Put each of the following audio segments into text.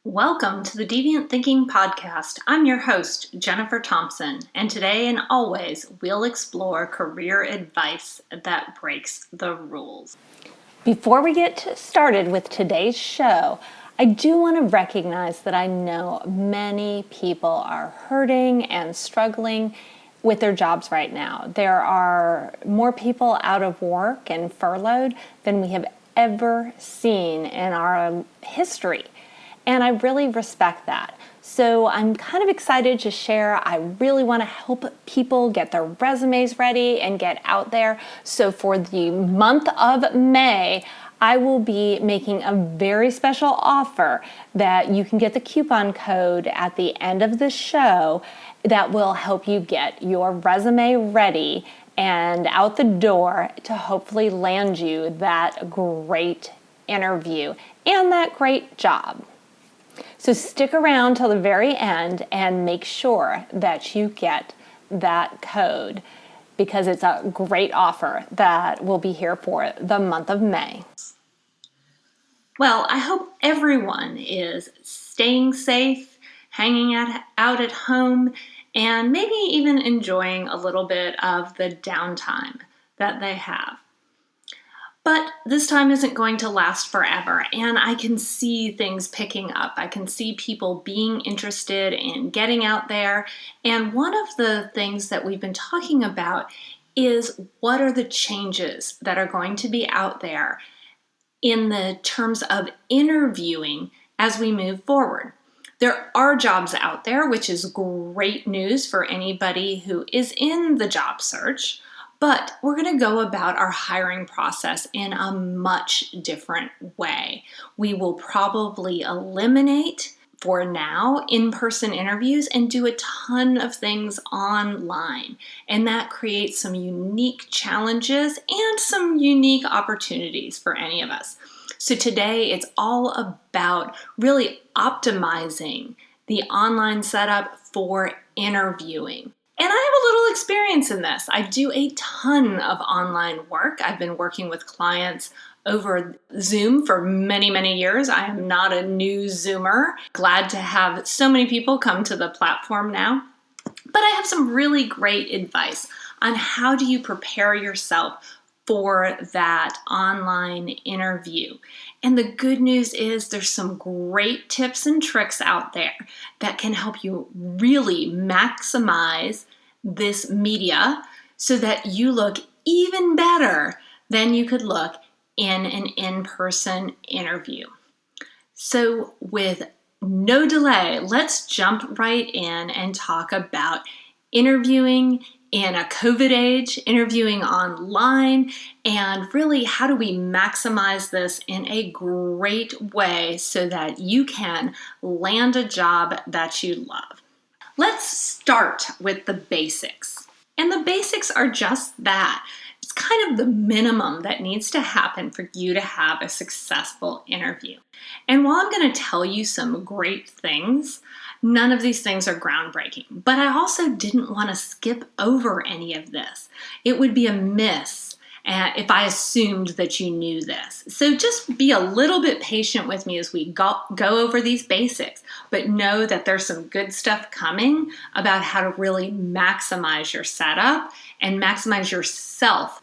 Welcome to the Deviant Thinking Podcast. I'm your host, Jennifer Thompson, and today and always we'll explore career advice that breaks the rules. Before we get started with today's show, I do want to recognize that I know many people are hurting and struggling with their jobs right now. There are more people out of work and furloughed than we have ever seen in our history. And I really respect that. So I'm kind of excited to share. I really want to help people get their resumes ready and get out there. So for the month of May, I will be making a very special offer that you can get the coupon code at the end of the show that will help you get your resume ready and out the door to hopefully land you that great interview and that great job. So stick around till the very end and make sure that you get that code because it's a great offer that will be here for the month of May. Well, I hope everyone is staying safe, hanging out at home, and maybe even enjoying a little bit of the downtime that they have. But this time isn't going to last forever, and I can see things picking up. I can see people being interested in getting out there, and one of the things that we've been talking about is what are the changes that are going to be out there in the terms of interviewing as we move forward. There are jobs out there, which is great news for anybody who is in the job search. But we're going to go about our hiring process in a much different way. We will probably eliminate, for now, in-person interviews and do a ton of things online. And that creates some unique challenges and some unique opportunities for any of us. So today it's all about really optimizing the online setup for interviewing. And I have a little experience in this. I do a ton of online work. I've been working with clients over Zoom for many, many years. I am not a new Zoomer. Glad to have so many people come to the platform now. But I have some really great advice on how do you prepare yourself for that online interview. And the good news is there's some great tips and tricks out there that can help you really maximize this media so that you look even better than you could look in an in-person interview. So with no delay, let's jump right in and talk about interviewing in a COVID age, interviewing online, and really how do we maximize this in a great way so that you can land a job that you love. Let's start with the basics. And the basics are just that. It's kind of the minimum that needs to happen for you to have a successful interview. And while I'm going to tell you some great things, none of these things are groundbreaking. But I also didn't want to skip over any of this. It would be a miss if I assumed that you knew this. So just be a little bit patient with me as we go over these basics, but know that there's some good stuff coming about how to really maximize your setup and maximize yourself.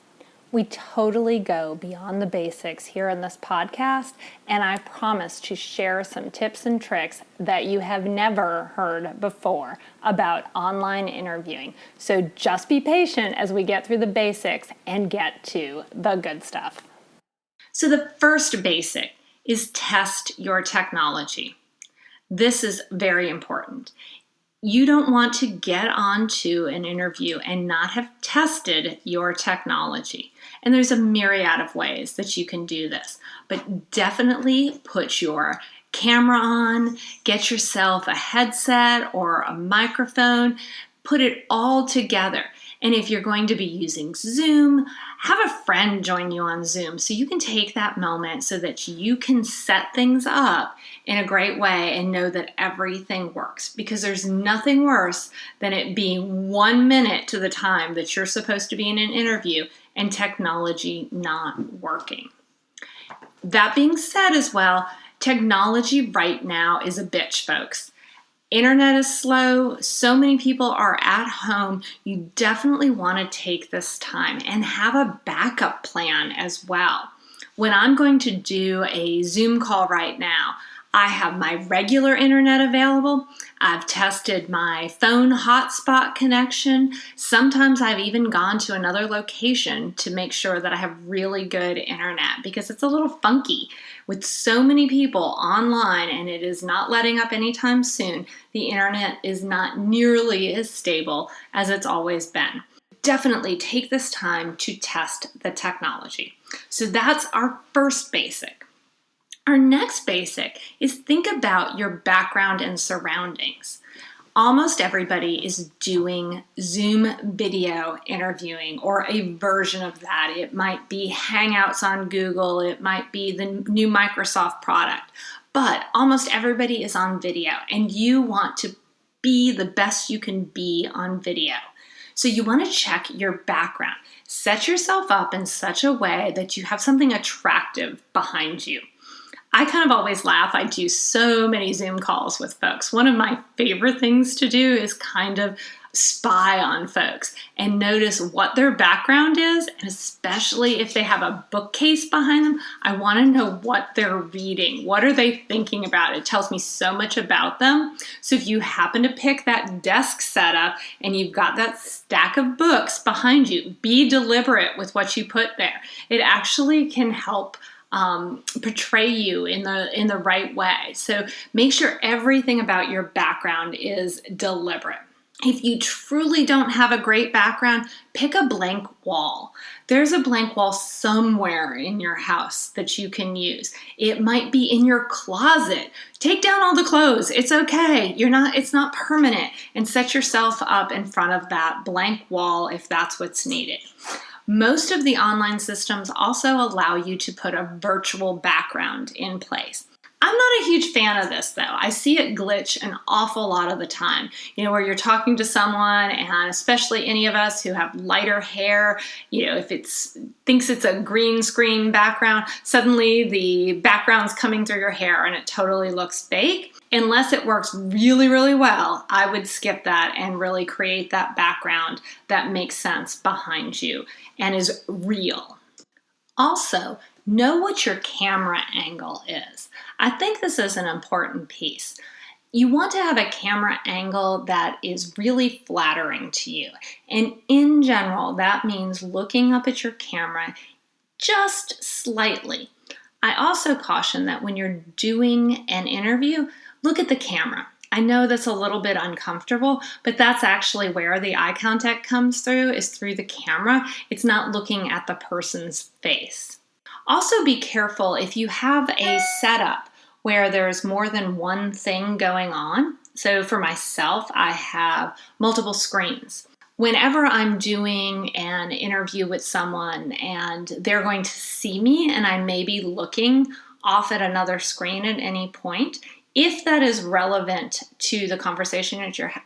We totally go beyond the basics here in this podcast, and I promise to share some tips and tricks that you have never heard before about online interviewing. So just be patient as we get through the basics and get to the good stuff. So the first basic is test your technology. This is very important. You don't want to get onto an interview and not have tested your technology. And there's a myriad of ways that you can do this, but definitely put your camera on, get yourself a headset or a microphone, put it all together. And if you're going to be using Zoom, have a friend join you on Zoom so you can take that moment so that you can set things up in a great way and know that everything works. Because there's nothing worse than it being 1 minute to the time that you're supposed to be in an interview and technology not working. That being said as well, Technology right now is a bitch, folks. Internet is slow. So many people are at home. You definitely want to take this time and have a backup plan as well. When I'm going to do a Zoom call right now, I have my regular internet available. I've tested my phone hotspot connection. Sometimes I've even gone to another location to make sure that I have really good internet because it's a little funky with so many people online and it is not letting up anytime soon. The internet is not nearly as stable as it's always been. Definitely take this time to test the technology. So that's our first basic. Our next basic is think about your background and surroundings. Almost everybody is doing Zoom video interviewing or a version of that. It might be Hangouts on Google. It might be the new Microsoft product. But almost everybody is on video, and you want to be the best you can be on video. So you want to check your background. Set yourself up in such a way that you have something attractive behind you. I kind of always laugh. I do so many Zoom calls with folks. One of my favorite things to do is kind of spy on folks and notice what their background is, and especially if they have a bookcase behind them, I want to know what they're reading. What are they thinking about? It tells me so much about them. So if you happen to pick that desk setup and you've got that stack of books behind you, be deliberate with what you put there. It actually can help portray you in the right way. So make sure everything about your background is deliberate. If you truly don't have a great background, pick a blank wall. There's a blank wall somewhere in your house that you can use. It might be in your closet. Take down all the clothes. It's okay. It's not permanent, and set yourself up in front of that blank wall if that's what's needed. Most of the online systems also allow you to put a virtual background in place. I'm not a huge fan of this though. I see it glitch an awful lot of the time. Where you're talking to someone, and especially any of us who have lighter hair, if thinks it's a green screen background, suddenly the background's coming through your hair and it totally looks fake. Unless it works really, really well, I would skip that and really create that background that makes sense behind you and is real. Also, know what your camera angle is. I think this is an important piece. You want to have a camera angle that is really flattering to you. And in general, that means looking up at your camera just slightly. I also caution that when you're doing an interview, look at the camera. I know that's a little bit uncomfortable, but that's actually where the eye contact comes through, is through the camera. It's not looking at the person's face. Also be careful if you have a setup where there's more than one thing going on. So for myself, I have multiple screens. Whenever I'm doing an interview with someone and they're going to see me and I may be looking off at another screen at any point, if that is relevant to the conversation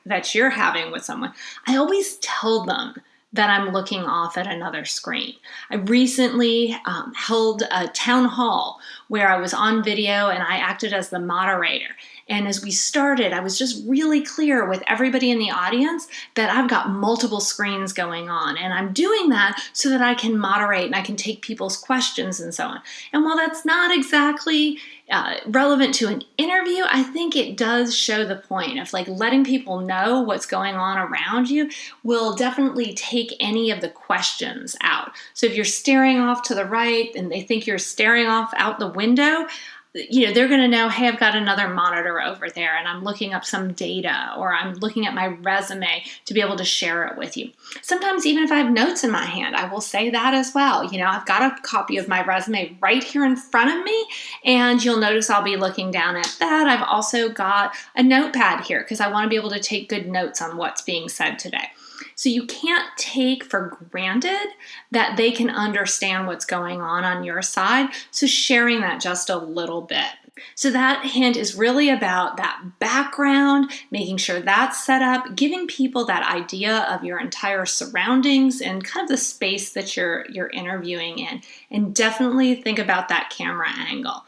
that you're having with someone, I always tell them that I'm looking off at another screen. I recently held a town hall where I was on video and I acted as the moderator. And as we started, I was just really clear with everybody in the audience that I've got multiple screens going on. And I'm doing that so that I can moderate and I can take people's questions and so on. And while that's not exactly relevant to an interview, I think it does show the point of letting people know what's going on around you will definitely take any of the questions out. So if you're staring off to the right and they think you're staring off out the window, they're going to know, hey, I've got another monitor over there and I'm looking up some data, or I'm looking at my resume to be able to share it with you. Sometimes even if I have notes in my hand, I will say that as well. I've got a copy of my resume right here in front of me, and you'll notice I'll be looking down at that. I've also got a notepad here because I want to be able to take good notes on what's being said today. So you can't take for granted that they can understand what's going on your side. So sharing that just a little bit. So that hint is really about that background, making sure that's set up, giving people that idea of your entire surroundings and kind of the space that you're interviewing in. And definitely think about that camera angle.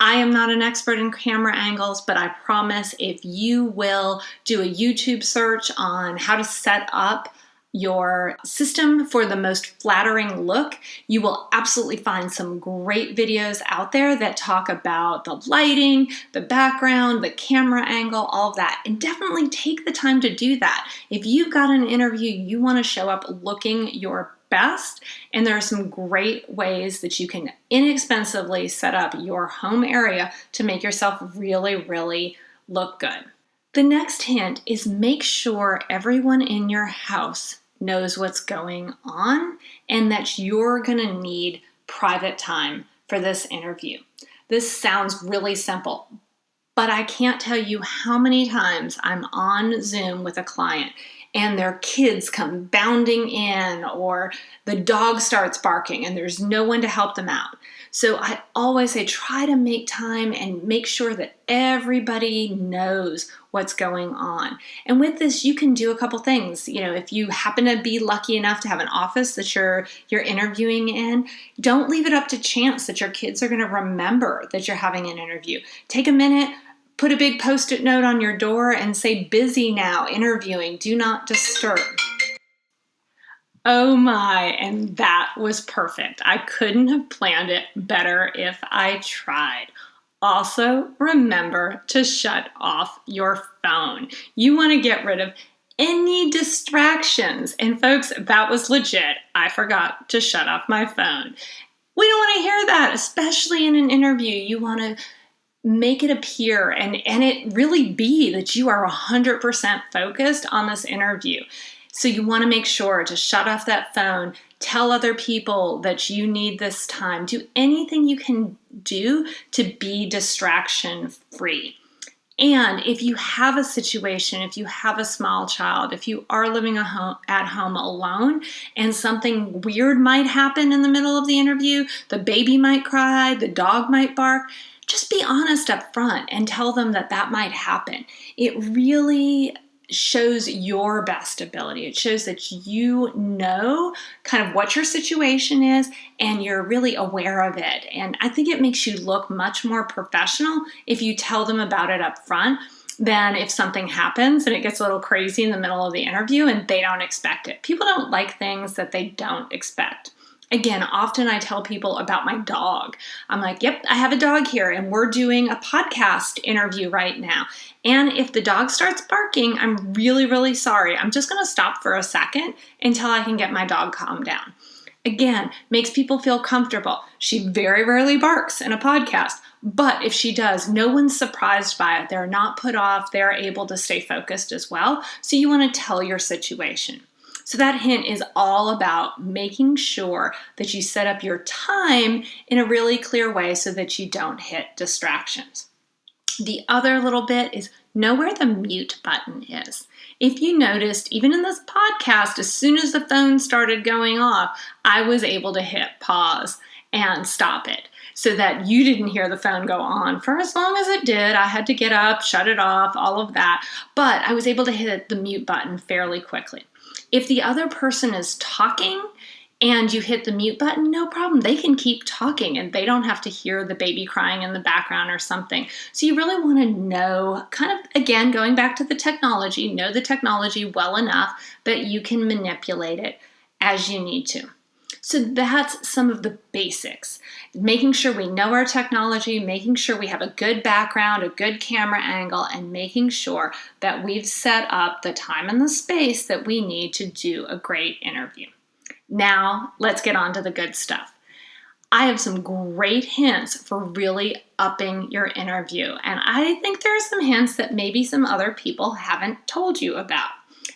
I am not an expert in camera angles, but I promise if you will do a YouTube search on how to set up your system for the most flattering look, you will absolutely find some great videos out there that talk about the lighting, the background, the camera angle, all of that. And definitely take the time to do that. If you've got an interview, you want to show up looking your best, and there are some great ways that you can inexpensively set up your home area to make yourself really, really look good. The next hint is make sure everyone in your house knows what's going on and that you're going to need private time for this interview. This sounds really simple, but I can't tell you how many times I'm on Zoom with a client and their kids come bounding in or the dog starts barking and there's no one to help them out. So I always say try to make time and make sure that everybody knows what's going on. And with this, you can do a couple things. If you happen to be lucky enough to have an office that you're interviewing in, don't leave it up to chance that your kids are going to remember that you're having an interview. Take a minute, put a big Post-it note on your door and say, busy now, interviewing, do not disturb. Oh my, and that was perfect. I couldn't have planned it better if I tried. Also, remember to shut off your phone. You want to get rid of any distractions. And folks, that was legit. I forgot to shut off my phone. We don't want to hear that, especially in an interview. You want to make it appear and it really be that you are 100% focused on this interview. So you want to make sure to shut off that phone, tell other people that you need this time, do anything you can do to be distraction free. And if you have a situation, if you have a small child, if you are living at home alone and something weird might happen in the middle of the interview, the baby might cry, the dog might bark, just be honest up front and tell them that might happen. It really shows your best ability. It shows that you know kind of what your situation is and you're really aware of it. And I think it makes you look much more professional if you tell them about it up front than if something happens and it gets a little crazy in the middle of the interview and they don't expect it. People don't like things that they don't expect. Again, often I tell people about my dog. I'm like, yep, I have a dog here and we're doing a podcast interview right now. And if the dog starts barking, I'm really, really sorry. I'm just going to stop for a second until I can get my dog calmed down. Again, makes people feel comfortable. She very rarely barks in a podcast, but if she does, no one's surprised by it. They're not put off. They're able to stay focused as well. So you want to tell your situation. So that hint is all about making sure that you set up your time in a really clear way so that you don't hit distractions. The other little bit is know where the mute button is. If you noticed, even in this podcast, as soon as the phone started going off, I was able to hit pause and stop it so that you didn't hear the phone go on for as long as it did. I had to get up, shut it off, all of that, but I was able to hit the mute button fairly quickly. If the other person is talking and you hit the mute button, no problem. They can keep talking and they don't have to hear the baby crying in the background or something. So you really want to know, kind of, again, going back to the technology, know the technology well enough that you can manipulate it as you need to. So that's some of the basics. Making sure we know our technology, making sure we have a good background, a good camera angle, and making sure that we've set up the time and the space that we need to do a great interview. Now, let's get on to the good stuff. I have some great hints for really upping your interview, and I think there are some hints that maybe some other people haven't told you about.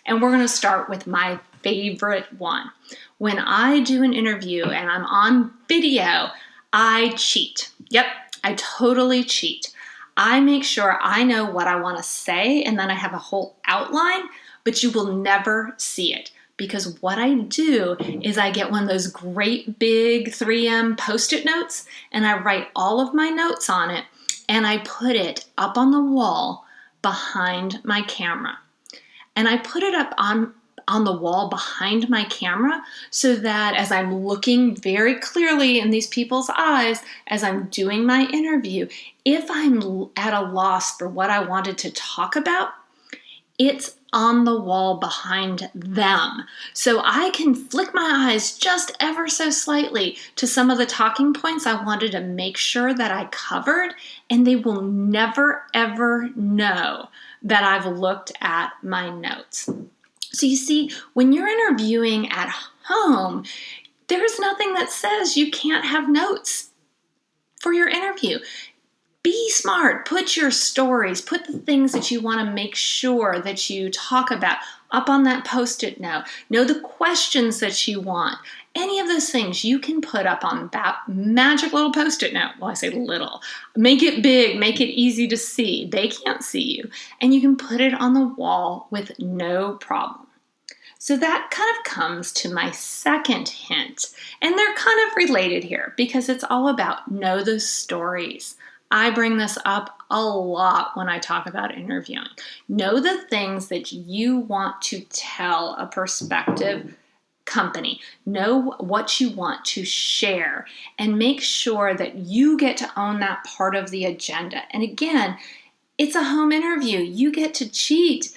And we're going to start with my favorite one. When I do an interview and I'm on video, I cheat. Yep, I totally cheat. I make sure I know what I want to say and then I have a whole outline, but you will never see it. Because what I do is I get one of those great big 3M Post-it notes and I write all of my notes on it and I put it up on the wall behind my camera. And I put it up on on the wall behind my camera so that as I'm looking very clearly in these people's eyes, as I'm doing my interview, if I'm at a loss for what I wanted to talk about, it's on the wall behind them. So I can flick my eyes just ever so slightly to some of the talking points I wanted to make sure that I covered, and they will never, ever know that I've looked at my notes. So you see, when you're interviewing at home, there's nothing that says you can't have notes for your interview. Be smart. Put your stories, put the things that you want to make sure that you talk about up on that Post-it note. Know the questions that you want. Any of those things you can put up on that magic little Post-it note. Well, I say little. Make it big. Make it easy to see. They can't see you. And you can put it on the wall with no problem. So that kind of comes to my second hint. And they're kind of related here because it's all about know those stories. I bring this up a lot when I talk about interviewing. Know the things that you want to tell a prospective company. Know what you want to share and make sure that you get to own that part of the agenda. And again, it's a home interview. You get to cheat.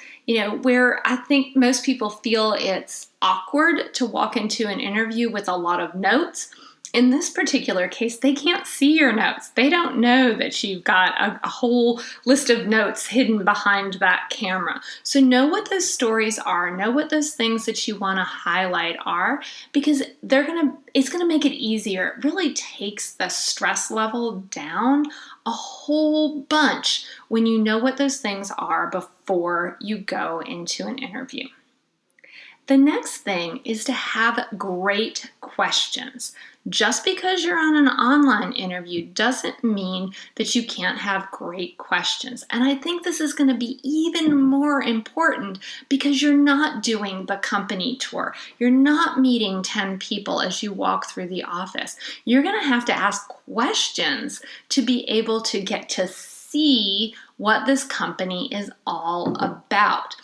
Where I think most people feel it's awkward to walk into an interview with a lot of notes. In this particular case, they can't see your notes. They don't know that you've got a whole list of notes hidden behind that camera. So know what those stories are. Know what those things that you want to highlight are, because it's gonna make it easier. It really takes the stress level down a whole bunch when you know what those things are before you go into an interview. The next thing is to have great questions. Just because you're on an online interview doesn't mean that you can't have great questions. And I think this is going to be even more important because you're not doing the company tour. You're not meeting 10 people as you walk through the office. You're going to have to ask questions to be able to get to see what this company is all about.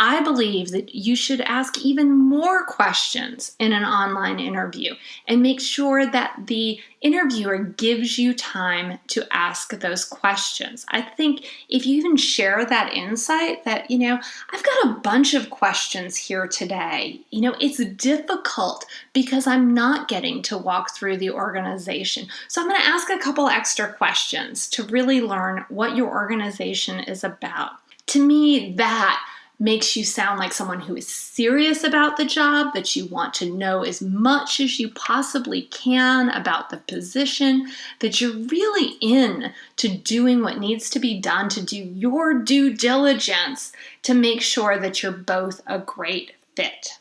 I believe that you should ask even more questions in an online interview and make sure that the interviewer gives you time to ask those questions. I think if you even share that insight that, I've got a bunch of questions here today. It's difficult because I'm not getting to walk through the organization. So I'm going to ask a couple extra questions to really learn what your organization is about. To me, that makes you sound like someone who is serious about the job, that you want to know as much as you possibly can about the position, that you're really in to doing what needs to be done to do your due diligence to make sure that you're both a great fit.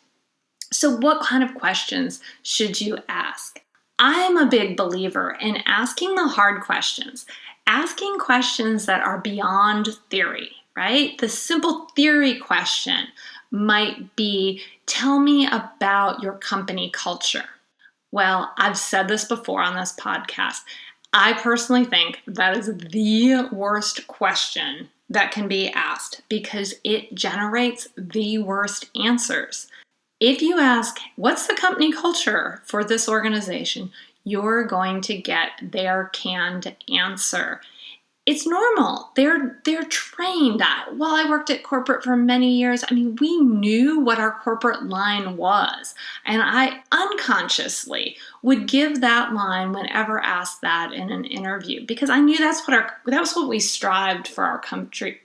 So what kind of questions should you ask? I'm a big believer in asking the hard questions, asking questions that are beyond theory. Right? The simple theory question might be, tell me about your company culture. Well, I've said this before on this podcast. I personally think that is the worst question that can be asked because it generates the worst answers. If you ask, what's the company culture for this organization? You're going to get their canned answer. It's normal. They're trained. While I worked at corporate for many years, we knew what our corporate line was. And I unconsciously would give that line whenever asked that in an interview because I knew that was what we strived for our country.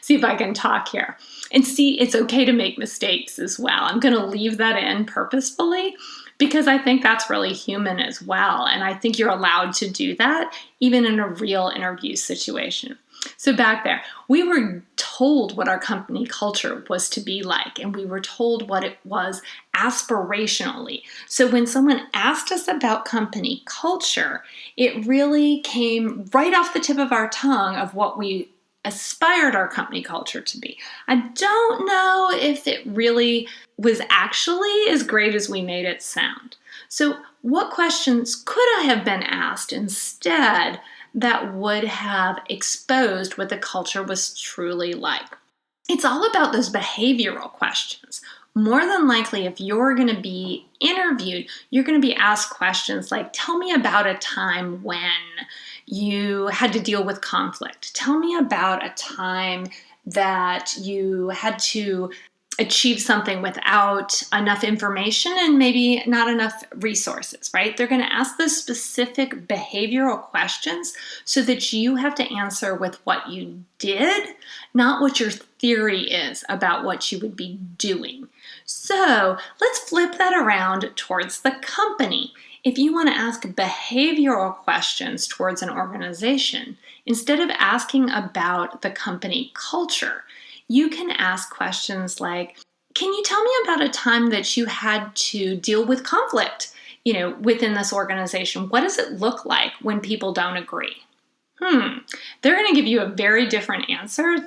See if I can talk here. And see, it's okay to make mistakes as well. I'm going to leave that in purposefully because I think that's really human as well. And I think you're allowed to do that even in a real interview situation. So back there, we were told what our company culture was to be like, and we were told what it was aspirationally. So when someone asked us about company culture, it really came right off the tip of our tongue of what we aspired our company culture to be. I don't know if it really was actually as great as we made it sound. So what questions could I have been asked instead that would have exposed what the culture was truly like? It's all about those behavioral questions. More than likely, if you're going to be interviewed, you're going to be asked questions like, tell me about a time when you had to deal with conflict. Tell me about a time that you had to achieve something without enough information and maybe not enough resources, right? They're going to ask those specific behavioral questions so that you have to answer with what you did, not what your theory is about what you would be doing. So let's flip that around towards the company. If you want to ask behavioral questions towards an organization, instead of asking about the company culture, you can ask questions like, can you tell me about a time that you had to deal with conflict, within this organization? What does it look like when people don't agree? They're going to give you a very different answer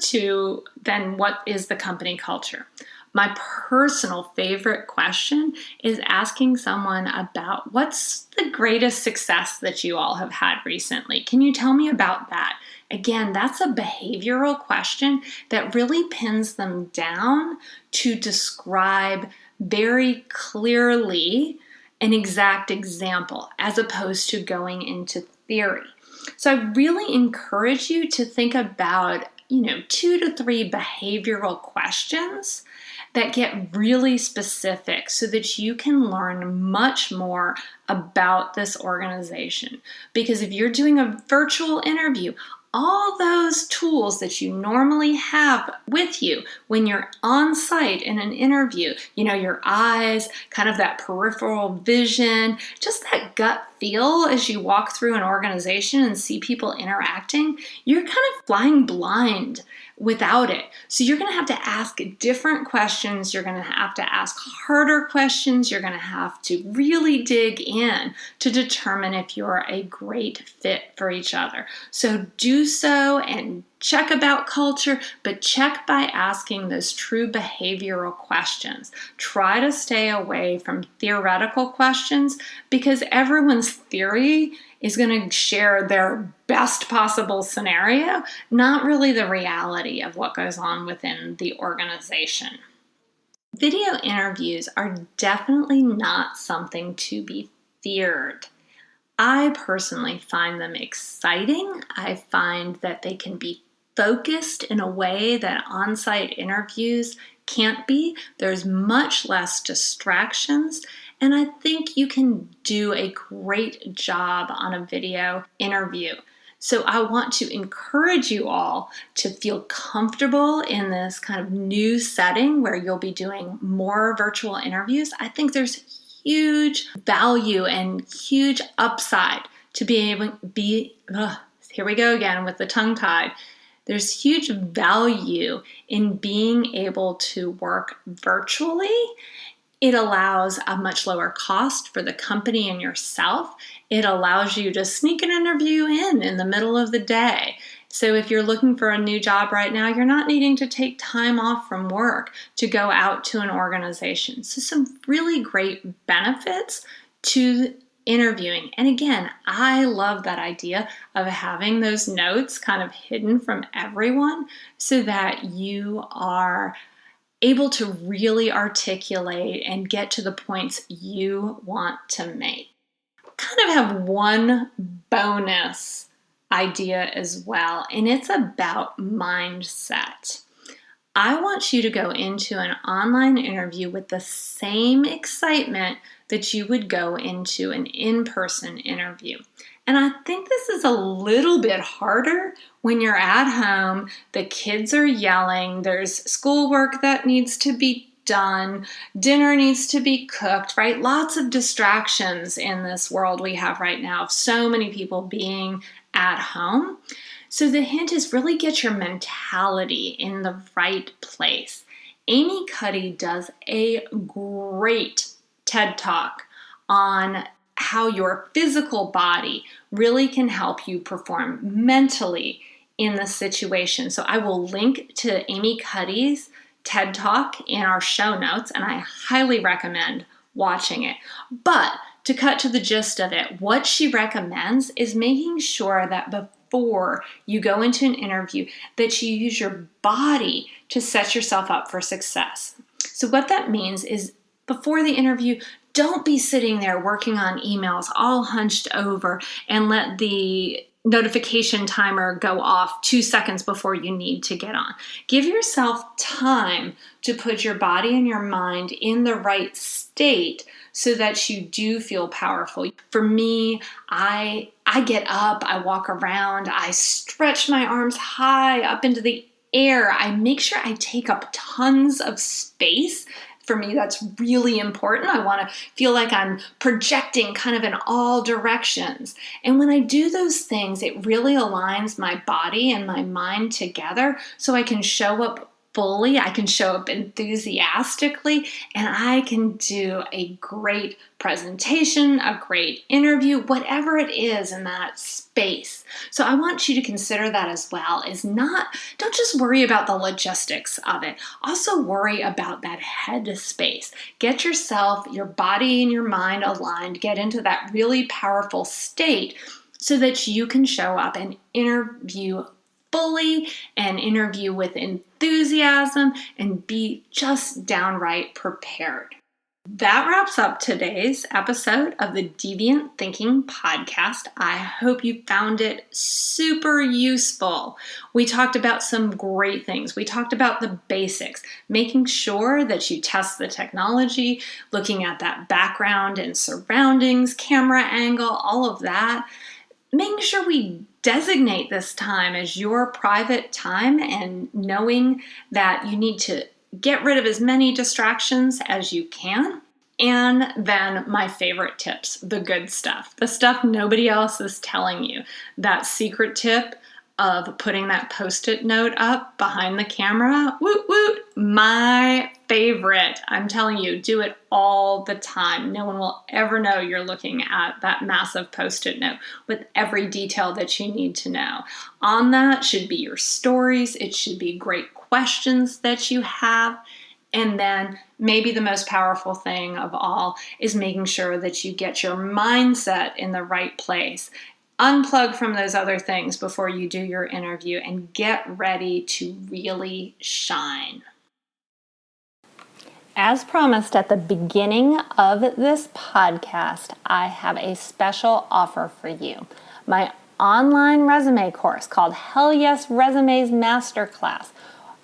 than what is the company culture. My personal favorite question is asking someone about what's the greatest success that you all have had recently. Can you tell me about that? Again, that's a behavioral question that really pins them down to describe very clearly an exact example as opposed to going into theory. So I really encourage you to think about, 2 to 3 behavioral questions that get really specific so that you can learn much more about this organization. Because if you're doing a virtual interview, all those tools that you normally have with you when you're on site in an interview, your eyes, kind of that peripheral vision, just that gut feel as you walk through an organization and see people interacting, you're kind of flying blind without it. So you're going to have to ask different questions. You're going to have to ask harder questions. You're going to have to really dig in to determine if you're a great fit for each other. So do so and check about culture, but check by asking those true behavioral questions. Try to stay away from theoretical questions because everyone's theory is going to share their best possible scenario, not really the reality of what goes on within the organization. Video interviews are definitely not something to be feared. I personally find them exciting. I find that they can be focused in a way that on-site interviews can't be. There's much less distractions, and I think you can do a great job on a video interview. So I want to encourage you all to feel comfortable in this kind of new setting where you'll be doing more virtual interviews. I think there's huge value and huge upside to be able to here we go again with the tongue tied. There's huge value in being able to work virtually. It allows a much lower cost for the company and yourself. It allows you to sneak an interview in the middle of the day. So if you're looking for a new job right now, you're not needing to take time off from work to go out to an organization. So some really great benefits to interviewing. And again, I love that idea of having those notes kind of hidden from everyone so that you are able to really articulate and get to the points you want to make. Kind of have one bonus idea as well, and it's about mindset. I want you to go into an online interview with the same excitement that you would go into an in-person interview. And I think this is a little bit harder when you're at home, the kids are yelling, there's schoolwork that needs to be done, dinner needs to be cooked, right? Lots of distractions in this world we have right now of so many people being at home. So the hint is really get your mentality in the right place. Amy Cuddy does a great TED Talk on how your physical body really can help you perform mentally in the situation. So I will link to Amy Cuddy's TED Talk in our show notes, and I highly recommend watching it. But to cut to the gist of it, what she recommends is making sure that before before you go into an interview, that you use your body to set yourself up for success. So what that means is before the interview, don't be sitting there working on emails all hunched over and let the notification timer go off 2 seconds before you need to get on. Give yourself time to put your body and your mind in the right state so that you do feel powerful. For me, I get up, I walk around, I stretch my arms high up into the air. I make sure I take up tons of space. For me, that's really important. I want to feel like I'm projecting kind of in all directions. And when I do those things, it really aligns my body and my mind together so I can show up fully, I can show up enthusiastically, and I can do a great presentation, a great interview, whatever it is in that space. So I want you to consider that as well, don't just worry about the logistics of it. Also worry about that head space. Get yourself, your body and your mind aligned, get into that really powerful state so that you can show up and interview fully and interview with enthusiasm and be just downright prepared. That wraps up today's episode of the Deviant Thinking podcast. I hope you found it super useful. We talked about some great things. We talked about the basics, making sure that you test the technology, looking at that background and surroundings, camera angle, all of that. Making sure we designate this time as your private time and knowing that you need to get rid of as many distractions as you can. And then my favorite tips, the good stuff, the stuff nobody else is telling you. That secret tip of putting that Post-it note up behind the camera, woot woot, my favorite. I'm telling you, do it all the time. No one will ever know you're looking at that massive Post-it note with every detail that you need to know. On that should be your stories. It should be great questions that you have. And then maybe the most powerful thing of all is making sure that you get your mindset in the right place. Unplug from those other things before you do your interview and get ready to really shine. As promised at the beginning of this podcast, I have a special offer for you. My online resume course called Hell Yes Resumes Masterclass.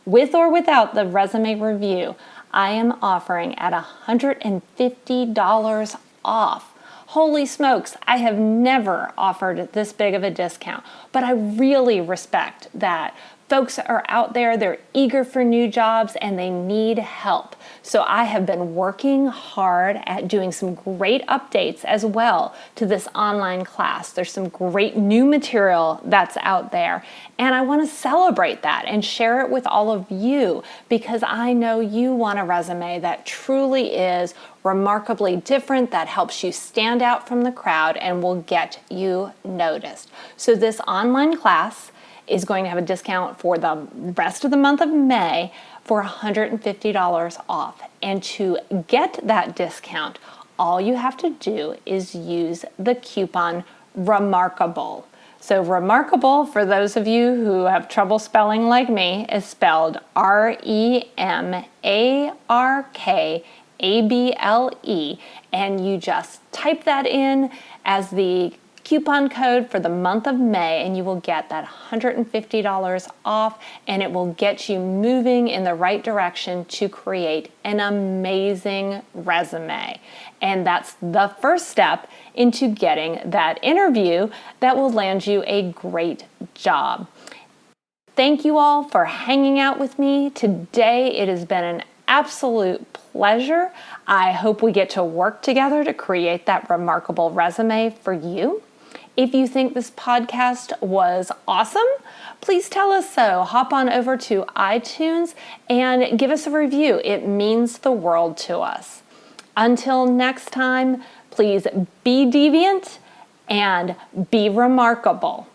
With or without the resume review, I am offering at $150 off. Holy smokes, I have never offered this big of a discount, but I really respect that folks are out there, they're eager for new jobs, and they need help. So I have been working hard at doing some great updates as well to this online class. There's some great new material that's out there, and I want to celebrate that and share it with all of you because I know you want a resume that truly is remarkably different, that helps you stand out from the crowd and will get you noticed. So this online class is going to have a discount for the rest of the month of May for $150 off. And to get that discount, all you have to do is use the coupon REMARKABLE. So REMARKABLE, for those of you who have trouble spelling like me, is spelled REMARKABLE, and you just type that in as the coupon code for the month of May, and you will get that $150 off, and it will get you moving in the right direction to create an amazing resume. And that's the first step into getting that interview that will land you a great job. Thank you all for hanging out with me today. It has been an absolute pleasure. I hope we get to work together to create that remarkable resume for you. If you think this podcast was awesome, please tell us so. Hop on over to iTunes and give us a review. It means the world to us. Until next time, please be deviant and be remarkable.